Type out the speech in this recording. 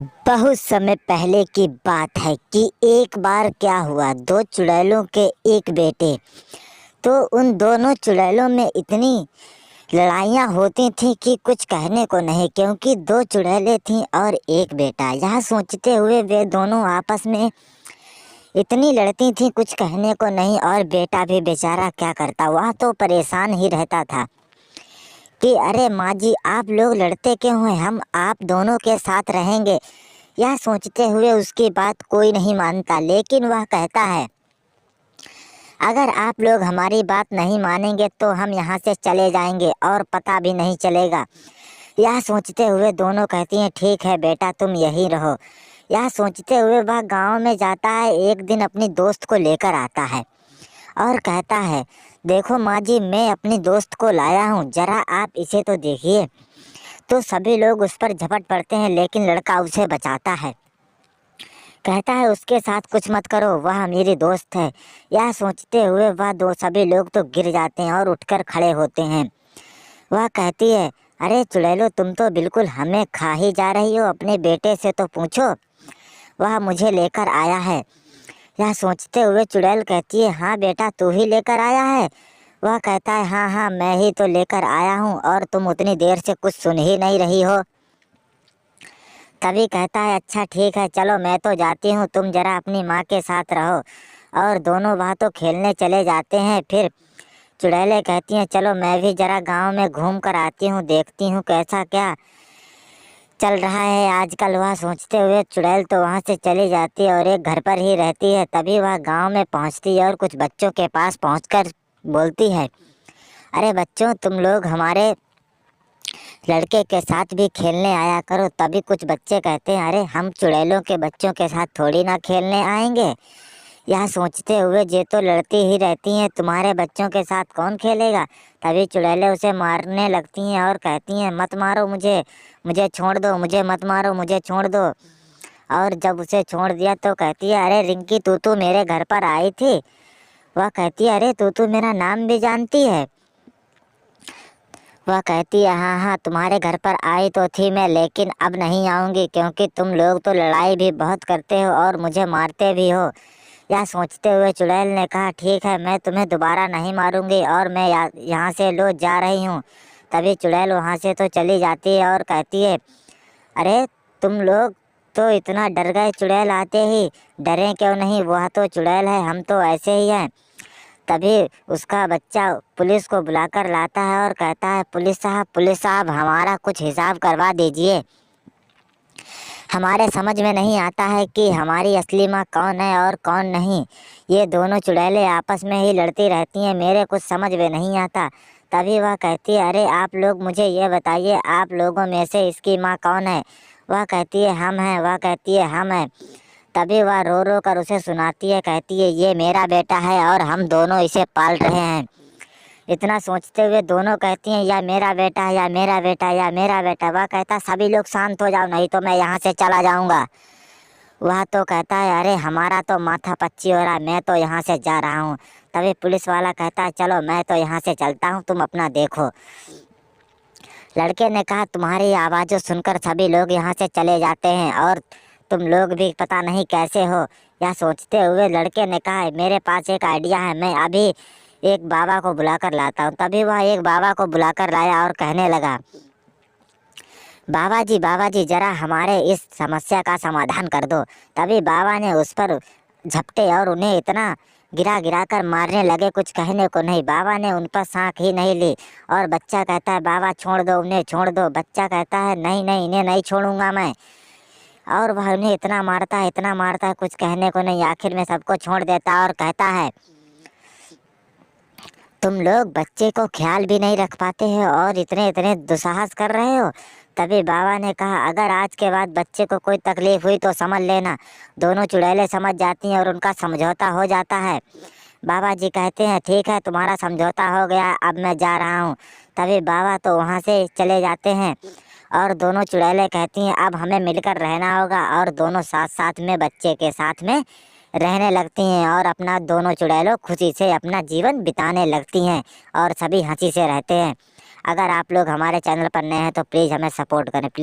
बहुत समय पहले की बात है कि एक बार क्या हुआ, दो चुड़ैलों के एक बेटे। तो उन दोनों चुड़ैलों में इतनी लड़ाइयाँ होती थी कि कुछ कहने को नहीं, क्योंकि दो चुड़ैलें थीं और एक बेटा। यह सोचते हुए वे दोनों आपस में इतनी लड़ती थीं, कुछ कहने को नहीं। और बेटा भी बेचारा क्या करता, वह तो परेशान ही रहता था कि अरे माँ जी, आप लोग लड़ते क्यों हैं, हम आप दोनों के साथ रहेंगे। यह सोचते हुए उसकी बात कोई नहीं मानता, लेकिन वह कहता है अगर आप लोग हमारी बात नहीं मानेंगे तो हम यहाँ से चले जाएंगे और पता भी नहीं चलेगा। यह सोचते हुए दोनों कहती हैं ठीक है बेटा, तुम यहीं रहो। यह सोचते हुए वह गांव में जाता है। एक दिन अपनी दोस्त को लेकर आता है और कहता है देखो माँ जी, मैं अपनी दोस्त को लाया हूँ, जरा आप इसे तो देखिए। तो सभी लोग उस पर झपट पड़ते हैं, लेकिन लड़का उसे बचाता है। कहता है उसके साथ कुछ मत करो, वह मेरी दोस्त है। यह सोचते हुए वह दो सभी लोग तो गिर जाते हैं और उठकर खड़े होते हैं। वह कहती है अरे चुड़ैलो, तुम तो बिल्कुल हमें खा ही जा रही हो, अपने बेटे से तो पूछो, वह मुझे लेकर आया है। यह सोचते हुए चुड़ैल कहती है हाँ बेटा, तू ही लेकर आया है। वह कहता है हाँ हाँ, मैं ही तो लेकर आया हूँ, और तुम उतनी देर से कुछ सुन ही नहीं रही हो। तभी कहता है अच्छा ठीक है, चलो मैं तो जाती हूँ, तुम जरा अपनी माँ के साथ रहो। और दोनों वहाँ तो खेलने चले जाते हैं। फिर चुड़ैलें कहती हैं चलो मैं भी जरा गांव में घूम कर आती हूँ, देखती हूँ कैसा क्या चल रहा है आजकल। वह सोचते हुए चुड़ैल तो वहाँ से चली जाती है और एक घर पर ही रहती है। तभी वह गांव में पहुँचती है और कुछ बच्चों के पास पहुँचकर बोलती है अरे बच्चों, तुम लोग हमारे लड़के के साथ भी खेलने आया करो। तभी कुछ बच्चे कहते हैं अरे हम चुड़ैलों के बच्चों के साथ थोड़ी ना खेलने आएंगे। यह सोचते हुए ये तो लड़ती ही रहती हैं, तुम्हारे बच्चों के साथ कौन खेलेगा। तभी चुड़ैलें उसे मारने लगती हैं और कहती हैं मत मारो मुझे, मुझे छोड़ दो, मुझे मत मारो, मुझे छोड़ दो। और जब उसे छोड़ दिया तो कहती है अरे रिंकी, तू मेरे घर पर आई थी। वह कहती है अरे तू मेरा नाम भी जानती है। वह कहती है हाँ हाँ, तुम्हारे घर पर आई तो थी मैं, लेकिन अब नहीं आऊँगी, क्योंकि तुम लोग तो लड़ाई भी बहुत करते हो और मुझे मारते भी हो। यह सोचते हुए चुड़ैल ने कहा ठीक है, मैं तुम्हें दोबारा नहीं मारूंगी और मैं यहाँ से लो जा रही हूँ। तभी चुड़ैल वहाँ से तो चली जाती है और कहती है अरे तुम लोग तो इतना डर गए, चुड़ैल आते ही डरे क्यों नहीं, वह तो चुड़ैल है, हम तो ऐसे ही हैं। तभी उसका बच्चा पुलिस को बुलाकर लाता है और कहता है पुलिस साहब, हमारा कुछ हिसाब करवा दीजिए। हमारे समझ में नहीं आता है कि हमारी असली माँ कौन है और कौन नहीं। ये दोनों चुड़ैलें आपस में ही लड़ती रहती हैं, मेरे कुछ समझ में नहीं आता। तभी वह कहती है अरे आप लोग मुझे ये बताइए, आप लोगों में से इसकी माँ कौन है। वह कहती है हम हैं, वह कहती है हम हैं। तभी वह रो रो कर उसे सुनाती है, कहती है ये मेरा बेटा है और हम दोनों इसे पाल रहे हैं। इतना सोचते हुए दोनों कहती हैं या मेरा बेटा है, या मेरा बेटा, या मेरा बेटा। वह कहता सभी लोग शांत हो जाओ, नहीं तो मैं यहाँ से चला जाऊँगा। वह तो कहता है अरे हमारा तो माथा पच्ची हो रहा है, मैं तो यहाँ से जा रहा हूँ। तभी पुलिस वाला कहता है चलो मैं तो यहाँ से चलता हूँ, तुम अपना देखो। लड़के ने कहा तुम्हारी आवाज़ों सुनकर सभी लोग यहाँ से चले जाते हैं और तुम लोग भी पता नहीं कैसे हो। यह सोचते हुए लड़के ने कहा मेरे पास एक आइडिया है, मैं अभी एक बाबा को बुलाकर लाता हूँ। तभी वह एक बाबा को बुलाकर लाया और कहने लगा बाबा जी जरा हमारे इस समस्या का समाधान कर दो। तभी बाबा ने उस पर झपटे और उन्हें इतना गिरा गिरा कर मारने लगे, कुछ कहने को नहीं। बाबा ने उन पर साँख ही नहीं ली। और बच्चा कहता है बाबा छोड़ दो, उन्हें छोड़ दो। बच्चा कहता है नहीं नहीं, इन्हें नहीं छोड़ूंगा मैं। और वह उन्हें इतना मारता है, इतना मारता है, कुछ कहने को नहीं। आखिर में सबको छोड़ देता है और कहता है तुम लोग बच्चे को ख्याल भी नहीं रख पाते हो और इतने इतने दुस्साहस कर रहे हो। तभी बाबा ने कहा अगर आज के बाद बच्चे को कोई तकलीफ हुई तो समझ लेना। दोनों चुड़ैलें समझ जाती हैं और उनका समझौता हो जाता है। बाबा जी कहते हैं ठीक है, तुम्हारा समझौता हो गया, अब मैं जा रहा हूँ। तभी बाबा तो वहाँ से चले जाते हैं और दोनों चुड़ैलें कहती हैं अब हमें मिलकर रहना होगा, और दोनों साथ साथ में बच्चे के साथ में रहने लगती हैं और अपना दोनों चुड़ैलों खुशी से अपना जीवन बिताने लगती हैं और सभी हंसी से रहते हैं। अगर आप लोग हमारे चैनल पर नए हैं तो प्लीज़ हमें सपोर्ट करें, प्लीज़।